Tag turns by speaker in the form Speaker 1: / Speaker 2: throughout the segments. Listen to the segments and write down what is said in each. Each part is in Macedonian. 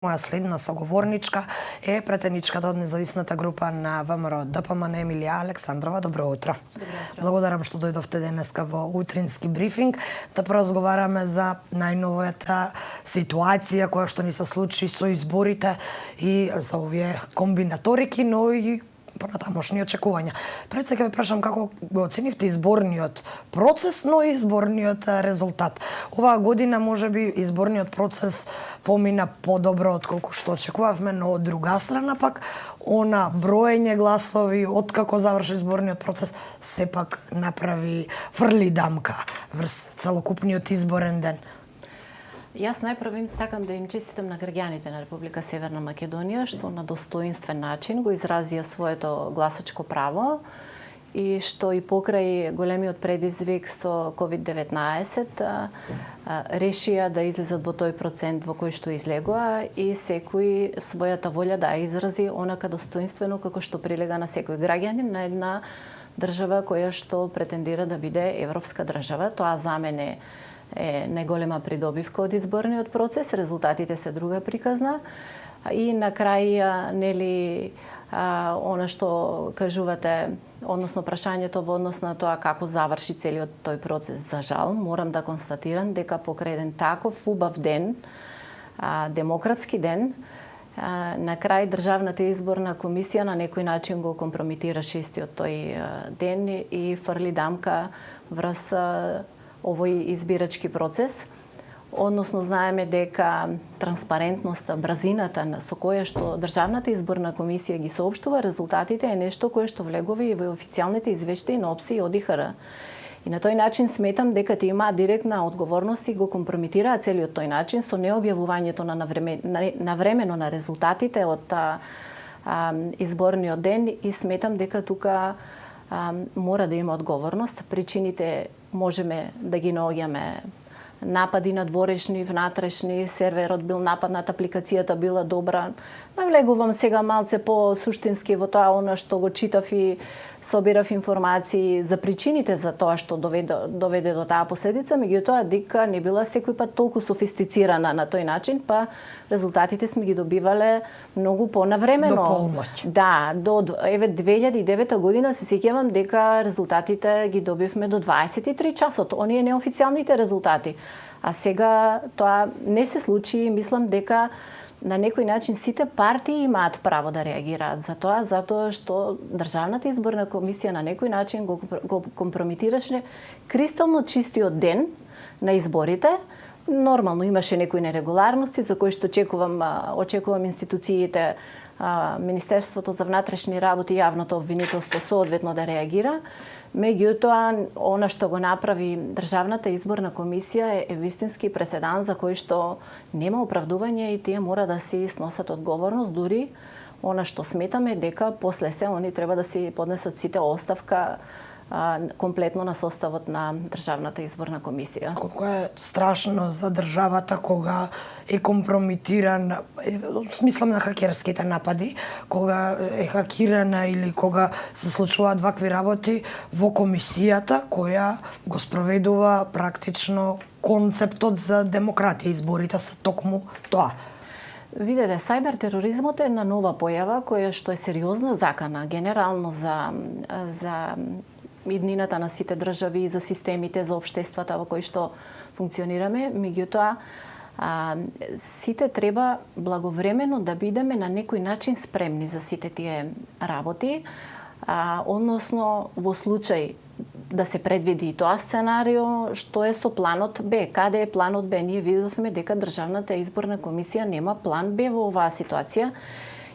Speaker 1: Моја следна соговорничка е претеничката од независната група на ВМРО ДПМН Емилија Александрова. Добро утро. Благодарам што дојдовте денеска во утрински брифинг да поразговараме за најновата ситуација која што ни се случи со изборите и за овие комбинаторики, но и понатамошни очекувања. Пред се ќе ве прашам како го оценивте изборниот процес, но и изборниот резултат. Оваа година можеби изборниот процес помина подобро отколку што очекувавме, но од друга страна пак она броење гласови откако заврши изборниот процес сепак направи фрли дамка врз целокупниот изборен ден.
Speaker 2: Јас најпрво сакам да им честитам на граѓаните на Република Северна Македонија што на достоинствен начин го изразија своето гласачко право и што и покрај големиот предизвик со COVID-19 решија да излезат во тој процент во кој што излегоа и секој својата волја да ја изрази онака достоинствено како што прилега на секој граѓанин на една држава која што претендира да биде европска држава. Тоа за мене е најголема придобивка од изборниот процес, резултатите се друга приказна и на крај нели она што кажувате, односно прашањето во однос на тоа како заврши целиот тој процес. За жал, морам да констатирам дека покрај еден таков убав ден, демократски ден, на крај Државната изборна комисија на некој начин го компрометира шестиот тој ден и фрли дамка врз овој избирачки процес. Односно, знаеме дека транспарентноста, брзината со која што Државната изборна комисија ги соопштува резултатите е нешто кое што влегува и во официјалните извештаи на ОПСИ и ОДИХР. И на тој начин сметам дека ти имаат директна одговорност и го компрометираа целиот тој начин со необјавувањето навремено на резултатите од изборниот ден и сметам дека тука мора да има одговорност. Причините можеме да ги наоѓаме: напади на дворешни, внатрешни, серверот бил нападнат, апликацијата била добра. Навлегувам сега малце по суштински во тоа она што го читав и собирав информации за причините за тоа што доведе до таа последица, меѓутоа дека не била секој пат толку софистицирана на тој начин, па резултатите сме ги добивале многу понавремено.
Speaker 1: До полноќ.
Speaker 2: Да, до 2009 година се сеќавам дека резултатите ги добивме до 23 часот, оние неофицијалните резултати. А сега тоа не се случи и мислам дека на некој начин сите партии имаат право да реагираат за тоа, затоа што Државната изборна комисија на некој начин го компрометираше кристално чистиот ден на изборите. Нормално имаше некои нерегуларности за кои што очекувам институциите, Министерството за внатрешни работи и јавното обвинителство соодветно да реагира. Меѓутоа, она што го направи Државната изборна комисија е вистински преседан за кој што нема оправдување и тие мора да си сносат одговорност, дури она што сметаме дека после се они треба да си поднесат сите оставка комплетно на составот на Државната изборна комисија.
Speaker 1: Колку е страшно за државата кога е компрометиран, смислам на хакерските напади, кога е хакирана или кога се случуваат вакви работи во комисијата која го спроведува практично концептот за демократија. Изборите се токму тоа.
Speaker 2: Видете, сајбертероризмот е една нова појава која што е сериозна закана генерално за иднината на сите држави, за системите, за општествата во кои што функционираме. Меѓутоа, сите треба благовремено да бидеме на некој начин спремни за сите тие работи, односно во случај да се предвиди и тоа сценарио, што е со планот Б. Каде е планот Б? Ние видовме дека Државната изборна комисија нема план Б во оваа ситуација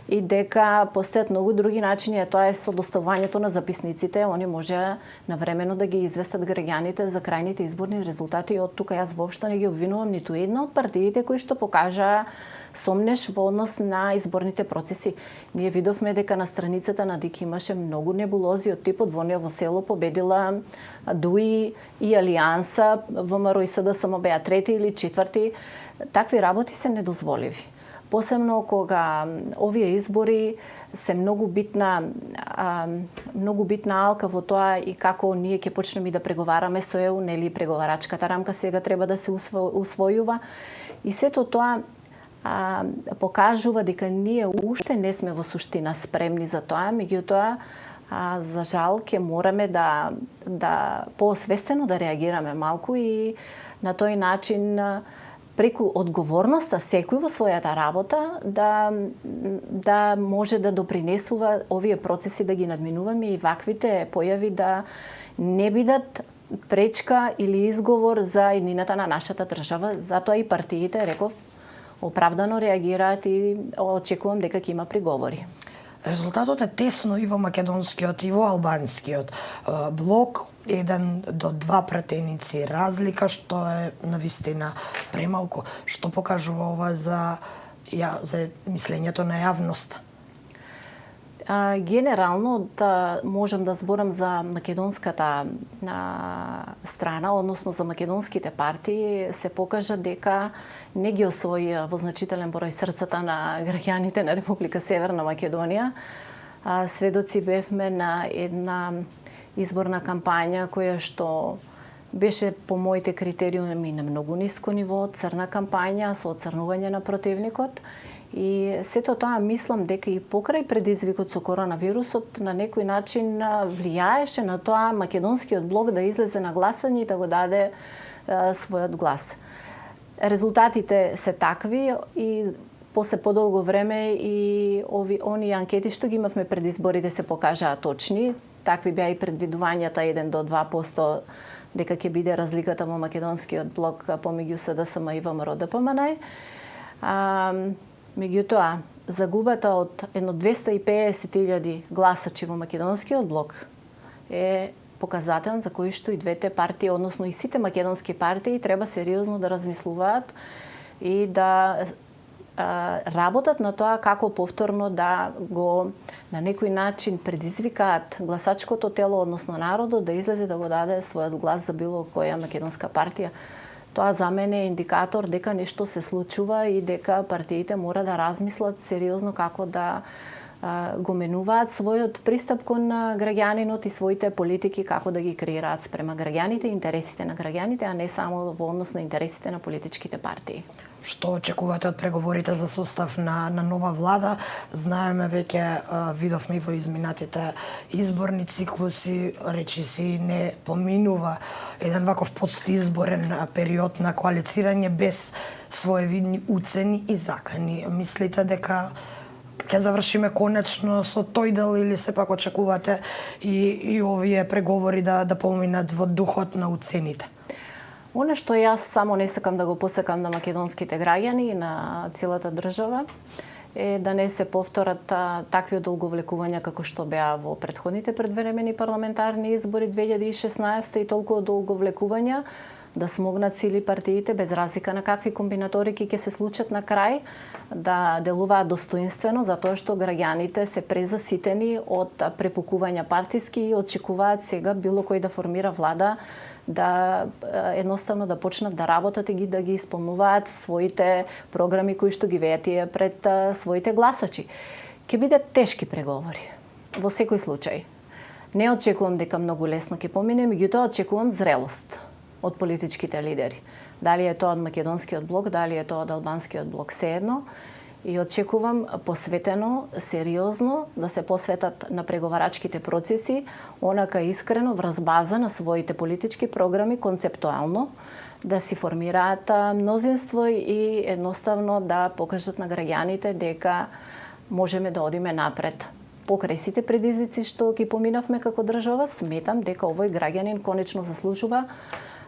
Speaker 2: и дека постојат многу други начини, а тоа е со доставувањето на записниците. Они може навремено да ги известат граѓаните за крајните изборни резултати и од тука јас воопшто не ги обвинувам ниту една од партиите кои што покажаа сомнеш во однос на изборните процеси. Ние видовме дека на страницата на ДИК имаше многу небулози од типот во село победила ДУИ и Алијанса, ВМРО и СДСМ беа трети или четврти. Такви работи се недозволиви. Посебно кога овие избори се многу битна алка во тоа и како ние ќе почнеме да преговараме со ЕУ, нели преговарачката рамка сега треба да се усвојува. И сето тоа покажува дека ние уште не сме во суштина спремни за тоа, меѓутоа за жал ќе мораме да поосвестено да реагираме малку и на тој начин преку одговорноста секој во својата работа да може да допринесува овие процеси да ги надминуваме и ваквите појави да не бидат пречка или изговор за еднината на нашата држава. Затоа и партиите, реков, оправдано реагираат и очекувам дека ќе има приговори.
Speaker 1: Резултатот е тесно и во македонскиот и во албанскиот блок, 1 до 2 пратеници разлика, што е навистина премалку. Што покажува ова за мислењето на јавност?
Speaker 2: Генерално можам да зборам за македонската страна, односно за македонските партии, се покажа дека не ги освои во значителен број срцата на граѓаните на Република Северна Македонија. Сведоци бевме на една изборна кампања која што беше по моите критериуми на многу ниско ниво, црна кампања со оцрнување на противникот. И сето тоа мислам дека и покрај предизвикот со коронавирусот на некој начин влијаеше на тоа македонскиот блок да излезе на гласање и да го даде својот глас. Резултатите се такви и после подолго време и оние анкети што ги имавме пред изборите се покажаа точни. Такви беа и предвидувањата 1 до 2% дека ќе биде разликата во македонскиот блок помеѓу СДСМ и ВМРО-ДПМН. Меѓутоа, загубата од едно 250.000 гласачи во македонскиот блок е показател за кој што и двете партии, односно и сите македонски партии, треба сериозно да размислуваат и да работат на тоа како повторно да го на некој начин предизвикаат гласачкото тело, односно народот, да излезе да го даде својот глас за било која македонска партија. Тоа за мене е индикатор дека нешто се случува и дека партиите мора да размислат сериозно како да го менуваат својот пристап кон граѓанинот и своите политики, како да ги креираат спрема граѓаните, интересите на граѓаните, а не само во однос на интересите на политичките партии.
Speaker 1: Што очекувате од преговорите за состав на нова влада? Знаеме веќе, видовме во изминатите изборни циклуси, речиси не поминува еден ваков постизборен период на коалицирање без своевидни уцени и закани. Мислите дека ќе завршиме конечно со тој дел или сепак очекувате и овие преговори да поминат во духот на уцените?
Speaker 2: Оно што јас само не сакам да го посекам на македонските граѓани и на целата држава е да не се повторат такви одолговлекувања како што беа во претходните предвремени парламентарни избори 2016 и толку одолговлекувања да смогнат сили партиите без разлика на какви комбинаторики ќе се случат на крај да делуваат достоинствено затоа што граѓаните се презаситени од препукувања партиски и очекуваат сега било кој да формира влада да едноставно да почнат да работат и да ги исполнуваат своите програми кои што ги веат тие пред своите гласачи. Ќе бидат тешки преговори во секој случај. Не очекувам дека многу лесно ќе помине, меѓутоа очекувам зрелост од политичките лидери. Дали е тоа од македонскиот блок, дали е тоа од албанскиот блок, сеедно. И очекувам посветено, сериозно да се посветат на преговарачките процеси, онака искрено врз база на своите политички програми, концептуално, да си формираат мнозинство и едноставно да покажат на граѓаните дека можеме да одиме напред. Покрај сите предизвици што ги поминавме како држава, сметам дека овој граѓанин конечно заслужува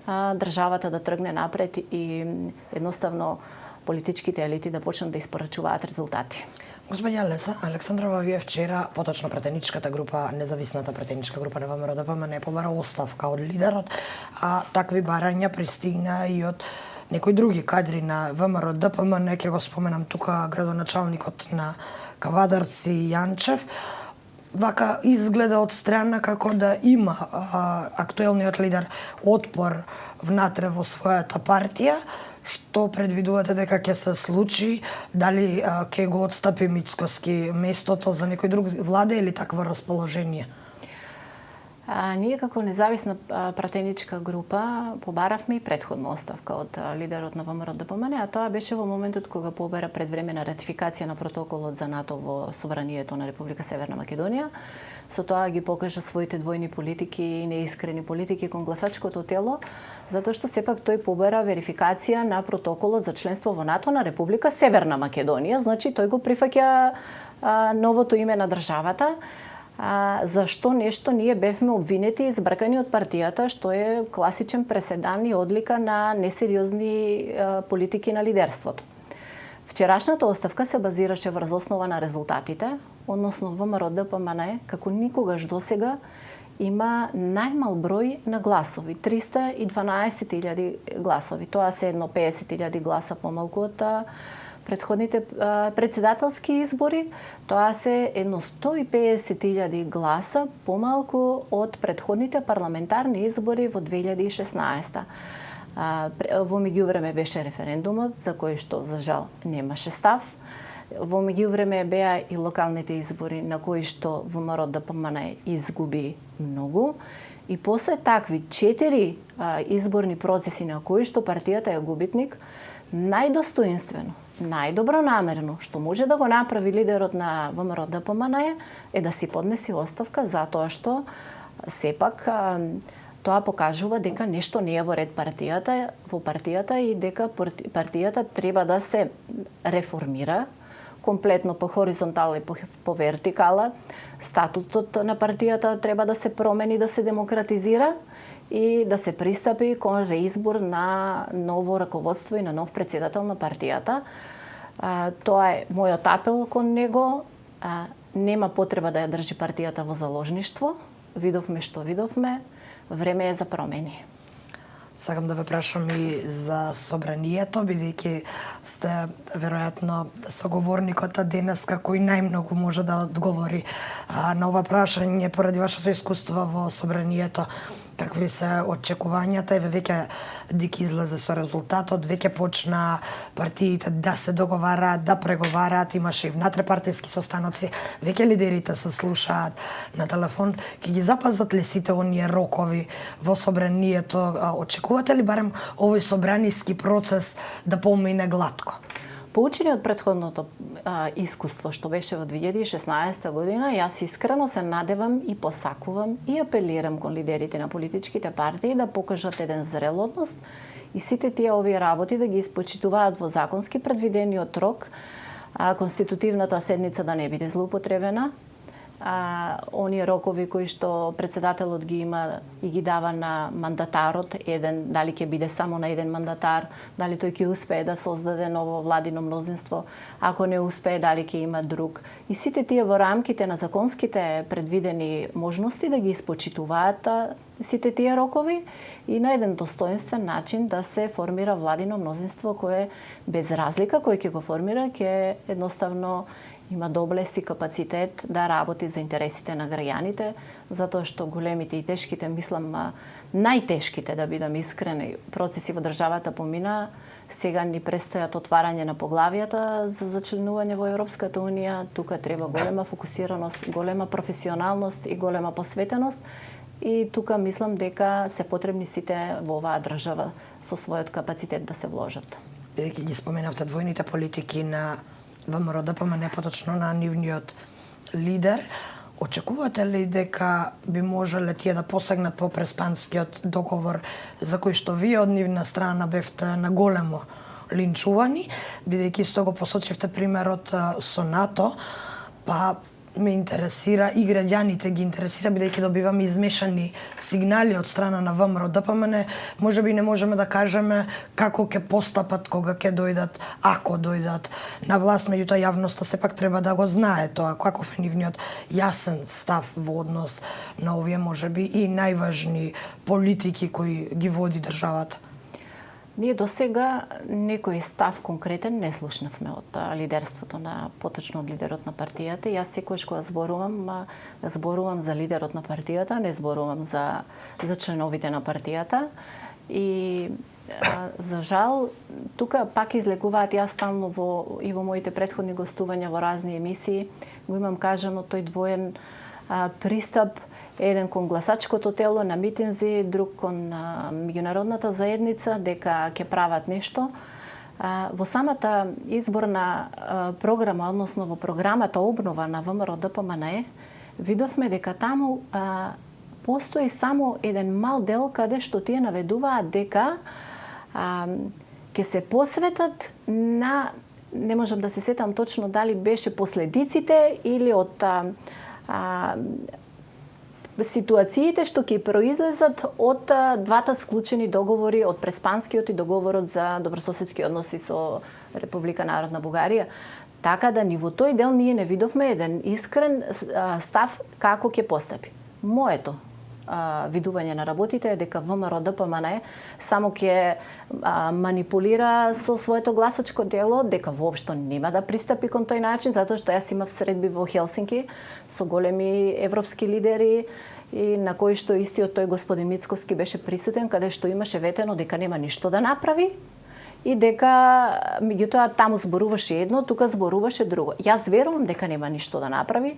Speaker 2: државата да тргне напред и едноставно политичките елити да почнат да испорачуваат резултати.
Speaker 1: Господја Александрова, вие вчера, поточно пратеничката група, независната пратеничка група на ВМРО-ДПМН побара оставка од лидерот, а такви барања пристигна и од некои други кадри на ВМРО-ДПМН, ќе го споменам тука градоначалникот на Кавадарци Јанчев. Вака изгледа од страна како да има актуелниот лидер отпор внатре во својата партија. Што предвидувате дека ќе се случи? Дали ќе го отстапи Мицкоски местото за некој друг владе или такво расположение?
Speaker 2: Ние како независна пратеничка група побаравме и претходна оставка од лидерот на ВМРО ДПМН, а тоа беше во моментот кога побара предвремена ратификација на протоколот за НАТО во собранието на Република Северна Македонија. Со тоа ги покажа своите двојни политики и неискрени политики кон гласачкото тело, затоа што сепак тој побара верификација на протоколот за членство во НАТО на Република Северна Македонија, значи тој го прифаќа новото име на државата. Зашто нешто ние бевме обвинети и збркани од партијата, што е класичен преседан и одлика на несериозни политики на лидерството. Вчерашната оставка се базираше врз основа на резултатите, односно ВМРО ДПМН како никогаш досега има најмал број на гласови, 312.000 гласови. Тоа се едно 50.000 гласа помалку од предходните председателски избори, тоа се едно 150.000 гласа помалку од предходните парламентарни избори во 2016. Во меѓувреме беше референдумот, за кој што за жал немаше став. Во меѓувреме беа и локалните избори на кои што ВМРО ДПМН изгуби многу. И после такви 4 изборни процеси на кои што партијата е губитник, најдостоинствено, најдобронамерно што може да го направи лидерот на ВМРО ДПМН е да си поднеси оставка, затоа што сепак тоа покажува дека нешто не е во ред во партијата и дека партијата треба да се реформира комплетно по хоризонтала и по вертикала. Статутот на партијата треба да се промени, да се демократизира и да се пристапи кон реизбор на ново раководство и на нов председател на партијата. Тоа е мојот апел кон него. Нема потреба да ја држи партијата во заложништво. Видовме што видовме. Време е за промени.
Speaker 1: Сакам да ве прашам и за собранието, бидејќи сте веројатно соговорникот денеска кој најмногу може да одговори на ова прашање поради вашето искуство во собранието. Какви се очекувањата и веќе дик излезе со резултатот, веќе почна партиите да се договараат, да преговараат, имаше и внатре-партиски состаноци, веќе лидерите се слушаат на телефон. Ќе ги запазат ли сите оние рокови во собранието? Очекувате ли барем овој собраниски процес да помине глатко?
Speaker 2: Поучени од претходното искуство што беше во 2016 година, јас искрено се надевам и посакувам и апелирам кон лидерите на политичките партии да покажат еден зрел однос и сите тие овие работи да ги испочитуваат во законски предвидениот рок, конститутивната седница да не биде злоупотребена, оние рокови кои што председателот ги има и ги дава на мандатарот, еден, дали ќе биде само на еден мандатар, дали тој ќе успее да создаде ново владино мнозинство, ако не успее, дали ќе има друг. И сите тие во рамките на законските предвидени можности да ги испочитуваат сите тие рокови и на еден достоинствен начин да се формира владино мнозинство кое без разлика кој ќе го формира, ќе едноставно има доблест и капацитет да работи за интересите на граѓаните, затоа што големите и тешките, мислам, најтешките, да бидам искрена, процеси во државата помина. Сега ни престојат отварање на поглавијата за зачленување во Европската Унија. Тука треба голема фокусираност, голема професионалност и голема посветеност. И тука мислам дека се потребни сите во оваа држава со својот капацитет да се вложат.
Speaker 1: Бидејќи ги споменавте двојните политики на ВМРО ДПМН, поточно на нивниот лидер, очекувате ли дека би можеле тие да посегнат по преспанскиот договор за кој што вие од нивна страна бевте на големо линчувани, бидејќи исто го посочивте примерот со НАТО, па ме интересира и граѓаните ги интересира, бидејќи добиваме измешани сигнали од страна на ВМРО ДПМН, можеби не можеме да кажеме како ќе постапат кога ќе дојдат, ако дојдат на власт, меѓутоа јавноста сепак треба да го знае тоа, каков е нивниот јасен став во однос на овие можеби и најважни политики кои ги води државата.
Speaker 2: Ние до сега некој став конкретен не слушнавме од лидерството на поточно од лидерот на партијата. Јас секогаш кога зборувам за лидерот на партијата, не зборувам за членовите на партијата. И за жал тука пак излекуваат, јас стално и во моите претходни гостувања во разни емисии го имам кажано тој двоен пристап еден кон гласачкото тело на митинзи, друг кон меѓународната заедница дека ќе прават нешто. Во самата изборна програма, односно во програмата обнова на ВМРО-ДПМНЕ, видовме дека таму постои само еден мал дел каде што тие наведуваат дека ќе се посветат на, не можам да се сетам точно дали беше последиците или од ситуациите што ќе произлезат од двата склучени договори, од Преспанскиот и договорот за добрососедски односи со Република Народна Бугарија. Така да ни во тој дел ние не видовме еден искрен став како ќе постапи. Моето видување на работите е дека ВМРО-ДПМНЕ само ќе манипулира со своето гласачко дело, дека воопшто нема да пристапи кон тој начин, затоа што јас имав средби во Хелсинки со големи европски лидери и на кои што истиот тој господин Мицкоски беше присутен, каде што имаше ветено дека нема ништо да направи и дека меѓутоа таму зборуваше едно, тука зборуваше друго. Јас верувам дека нема ништо да направи,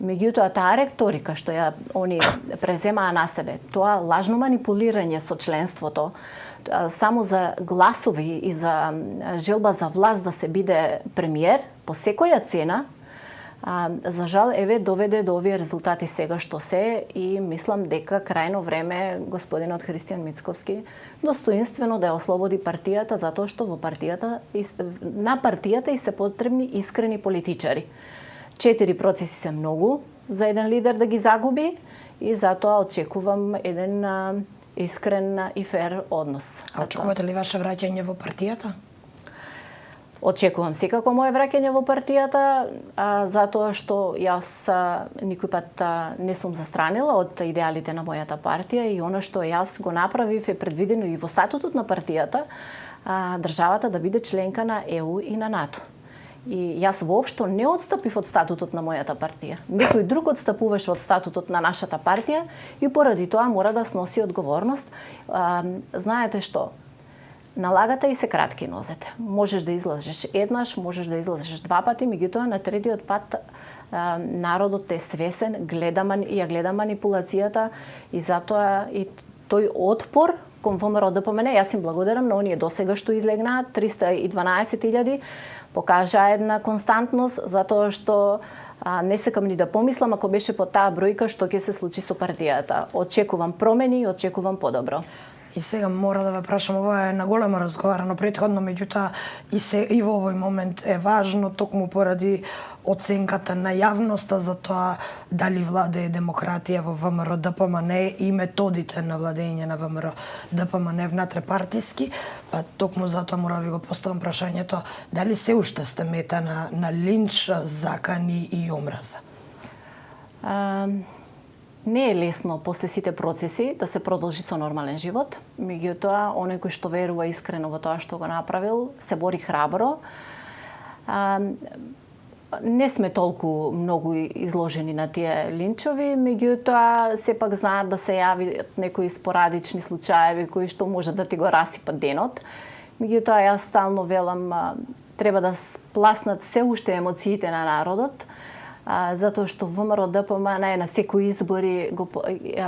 Speaker 2: меѓутоа таа реторика што ја они преземаа на себе, тоа лажно манипулирање со членството, само за гласови и за желба за власт да се биде премиер по секоја цена, за жал доведе до овие резултати сега што се и мислам дека крајно време господинот Христијан Мицковски достоинствено да ја ослободи партијата, затоа што во партијата на партијата и се потребни искрени политичари. 4 процеси се многу за еден лидер да ги загуби и затоа очекувам еден искрен и фер однос.
Speaker 1: А очекувате ли ваше враќање во партијата?
Speaker 2: Очекувам секако моje враќање во партијата, затоа што јас никој пат не сум застранила од идеалите на мојата партија и она што јас го направив е предвидено и во статутот на партијата, државата да биде членка на ЕУ и на НАТО. И јас воопшто не отстапив од статутот на мојата партија. Некој друг отстапуваше од статутот на нашата партија и поради тоа мора да сноси одговорност. Знаете што? Налагата и се кратки нозете. Можеш да излазеш еднаш, можеш да излазеш 2 пати, меѓутоа на третиот пат народот е свесен, ја гледа манипулацијата и затоа и тој отпор кон ВМРО-ДПМНЕ, јас им благодарам на оние досега што излегнаат, 312.000, покажа една константност, затоа што не секам ни да помислам ако беше по таа бројка што ќе се случи со партијата. Очекувам промени и очекувам подобро.
Speaker 1: И сега мора да ве прашам, ова е на големо разговарано претходно, меѓутоа и во овој момент е важно токму поради оценката на јавноста за тоа дали владее демократија во ВМРО-ДПМНЕ и методите на владење на ВМРО-ДПМНЕ внатре-партиски, па токму затоа мора да ви го поставам прашањето дали се уште сте мета на линч, закани и омраза?
Speaker 2: Не е лесно после сите процеси да се продолжи со нормален живот, меѓутоа оној кој што верува искрено во тоа што го направил, се бори храбро. Не сме толку многу изложени на тие линчови, меѓутоа сепак знаат да се јават некои спорадични случаеви кои што може да ти го расипат денот. Меѓутоа јас стално велам треба да спласнат се уште емоциите на народот, затоа што ВМРО-ДПМНЕ на секои избори го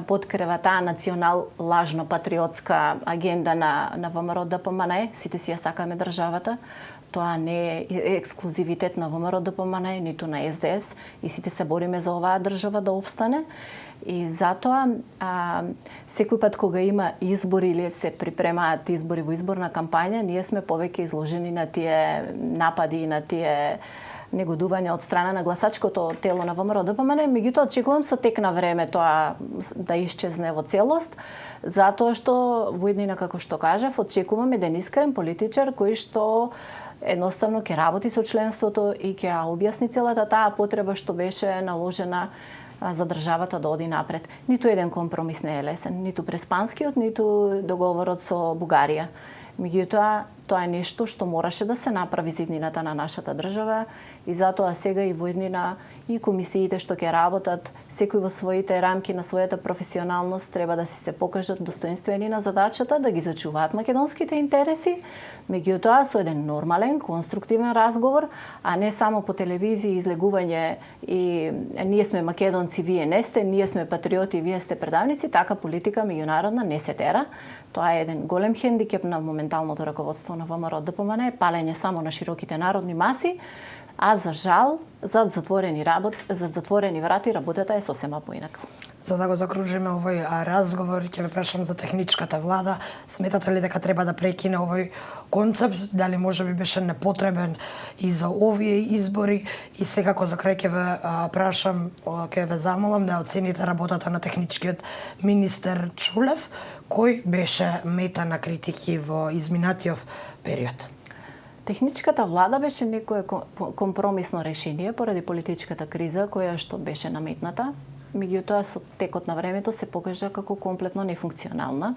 Speaker 2: подкрива таа национал лажно патриотска агенда на ВМРО-ДПМНЕ, сите си ја сакаме државата. Тоа не е ексклузивитет на ВМРО-ДПМНЕ, ниту на СДС и сите се бориме за оваа држава да опстане. И затоа секој пат кога има избори или се припремаат избори во изборна кампања, ние сме повеќе изложени на тие напади и на тие негодување од страна на гласачкото тело на ВМРО-ДПМНЕ, меѓутоа очекувам со тек на време тоа да исчезне во целост, затоа што во иднина, како што кажав, очекувам еден искрен политичар кој што едноставно ќе работи со членството и ќе објасни целата таа потреба што беше наложена за државата да оди напред. Ниту еден компромис не е лесен, ниту Преспанскиот, ниту договорот со Бугарија. Меѓутоа, Тоа е нешто што мораше да се направи за иднината на нашата држава и затоа сега и во иднина и комисиите што ќе работат, секој во своите рамки на својата професионалност треба да си се покажат достоинствени на задачата, да ги зачуваат македонските интереси, меѓутоа со еден нормален, конструктивен разговор, а не само по телевизија излегување и ние сме македонци, вие не сте, ние сме патриоти, вие сте предавници, така политика меѓународна не се тера. Тоа е еден голем хендикеп на моменталното раководство на ВМРО ДПМН, палење само на широките народни маси, а за жал, зад затворени врати работата е сосема поинака.
Speaker 1: За да го закружиме овој разговор, ќе ве прашам за техничката влада. Сметате ли дека треба да прекине овој концепт? Дали можеби беше непотребен и за овие избори? И секако за крај ќе ве прашам, ќе ве замолам да оцените работата на техничкиот министер Чулев, кој беше мета на критики во изминатиот период.
Speaker 2: Техничката влада беше некое компромисно решение поради политичката криза која што беше наметната. Меѓутоа со текот на времето се покажа како комплетно нефункционална.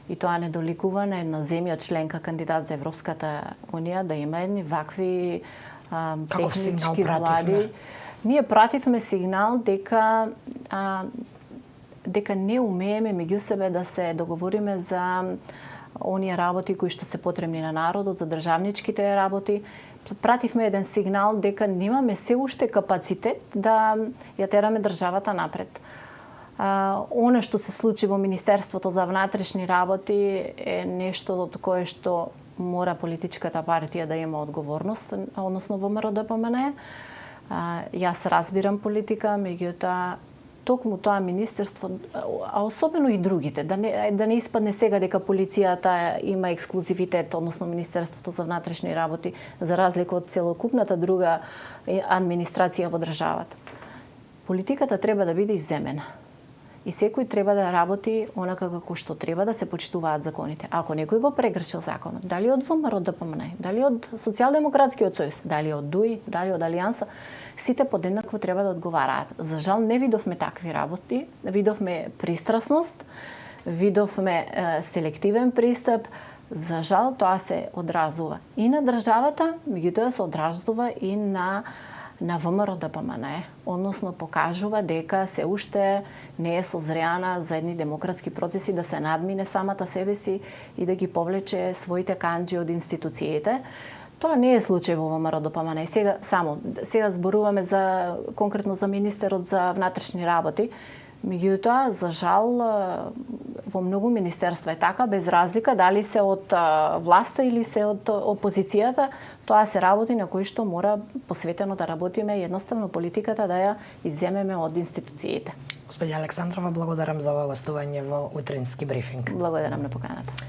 Speaker 2: И тоа не доликува на една земја членка кандидат за Европската унија да има едни вакви технички влади. Ние пративме сигнал дека не умееме меѓу себе да се договориме за оние работи кои што се потребни на народот, за државничките работи. Пративме еден сигнал дека немаме се уште капацитет да ја тераме државата напред. Оно што се случи во Министерството за внатрешни работи е нешто од кое што мора политичката партија да има одговорност, односно ВМРО ДПМН. Јас разбирам политика, меѓутоа токму тоа министерство, а особено и другите, да не испадне сега дека полицијата има ексклузивитет, односно Министерството за внатрешни работи, за разлика од целокупната друга администрација во државата. Политиката треба да биде изземена. И секој треба да работи онака како што треба, да се почитуваат законите. Ако некој го прекршил законот, дали од ВМРО ДПМН, дали од Социјалдемократскиот сојуз, дали од ДУИ, дали од Алијанса, сите подеднакво треба да одговараат. За жал не видовме такви работи, видовме пристрасност, видовме селективен пристап. За жал тоа се одразува и на државата, меѓутоа се одразува и на ВМРО ДПМН, односно покажува дека се уште не е созреана за едни демократски процеси да се надмине самата себе си и да ги повлече своите канџи од институциите. Тоа не е случај во ВМРО ДПМН. Сега зборуваме конкретно за министерот за внатрешни работи. Меѓутоа, за жал, во многу министерства е така, без разлика дали се од власта или се од опозицијата, тоа се работи на кои што мора посветено да работиме и едноставно политиката да ја изземеме од институциите.
Speaker 1: Господја Александрова, благодарам за ова гостување во утрински брифинг.
Speaker 2: Благодарам на поканата.